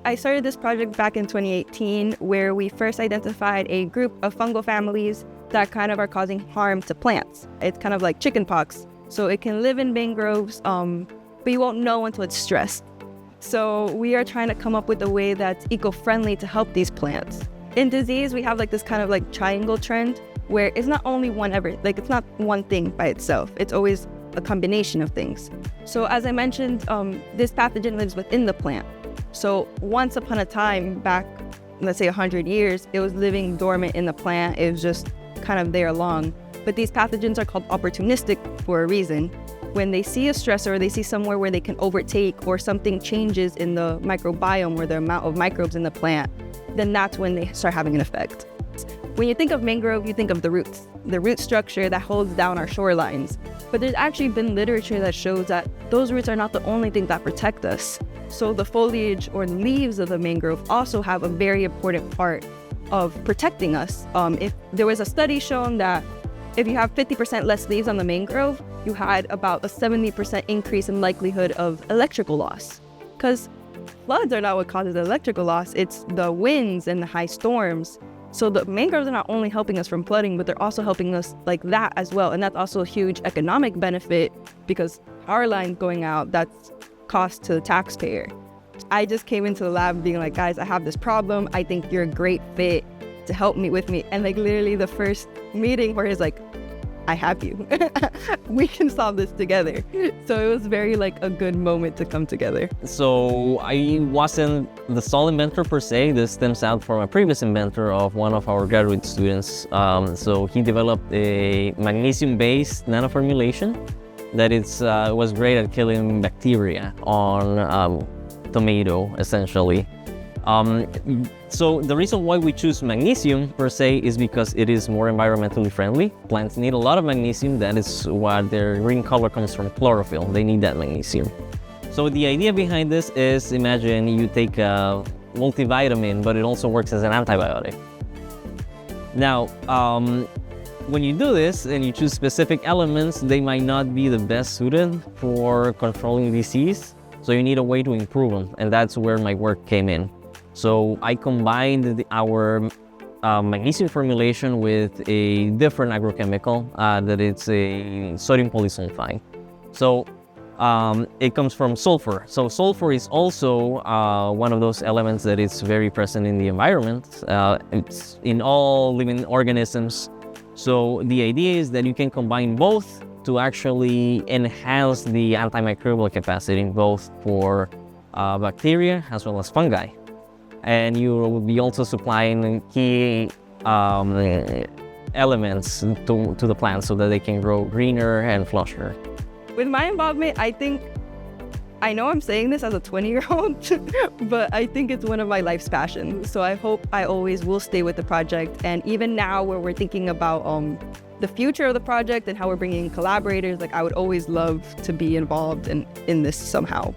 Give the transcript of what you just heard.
I started this project back in 2018, where we first identified a group of fungal families that kind of are causing harm to plants. It's kind of like chickenpox. So it can live in mangroves, but you won't know until it's stressed. So we are trying to come up with a way that's eco-friendly to help these plants. In disease, we have like this kind of like triangle trend where it's not only it's not one thing by itself. It's always a combination of things. So as I mentioned, this pathogen lives within the plant. So once upon a time, back, let's say 100 years, it was living dormant in the plant. It was just kind of there along. But these pathogens are called opportunistic for a reason. When they see a stressor, or they see somewhere where they can overtake, or something changes in the microbiome or the amount of microbes in the plant, then that's when they start having an effect. When you think of mangrove, you think of the roots, the root structure that holds down our shorelines. But there's actually been literature that shows that those roots are not the only thing that protect us. So the foliage or leaves of the mangrove also have a very important part of protecting us. If there was a study shown that if you have 50% less leaves on the mangrove, you had about a 70% increase in likelihood of electrical loss. Because floods are not what causes electrical loss, it's the winds and the high storms. So the mangroves are not only helping us from flooding, but they're also helping us like that as well. And that's also a huge economic benefit, because power lines going out, that's cost to the taxpayer. I just came into the lab being like, guys, I have this problem. I think you're a great fit to help me with me. And like literally the first meeting where he's like, I have you. We can solve this together. So it was very like a good moment to come together. So I wasn't the sole inventor per se. This stems out from a previous inventor of one of our graduate students. So he developed a magnesium-based nanoformulation that was great at killing bacteria on tomato, essentially. So the reason why we choose magnesium per se is because it is more environmentally friendly. Plants need a lot of magnesium. That is why their green color comes from chlorophyll. They need that magnesium. So the idea behind this is, imagine you take a multivitamin, but it also works as an antibiotic. Now, when you do this and you choose specific elements, they might not be the best suited for controlling disease. So you need a way to improve them, and that's where my work came in. So I combined our magnesium formulation with a different agrochemical that it's a sodium polysulfide. So it comes from sulfur. So sulfur is also one of those elements that is very present in the environment. It's in all living organisms. So the idea is that you can combine both to actually enhance the antimicrobial capacity, both for bacteria as well as fungi. And you will be also supplying key elements to the plants so that they can grow greener and flusher. With my involvement, I know I'm saying this as a 20-year-old, but I think it's one of my life's passions. So I hope I always will stay with the project. And even now where we're thinking about the future of the project and how we're bringing in collaborators, like I would always love to be involved in this somehow.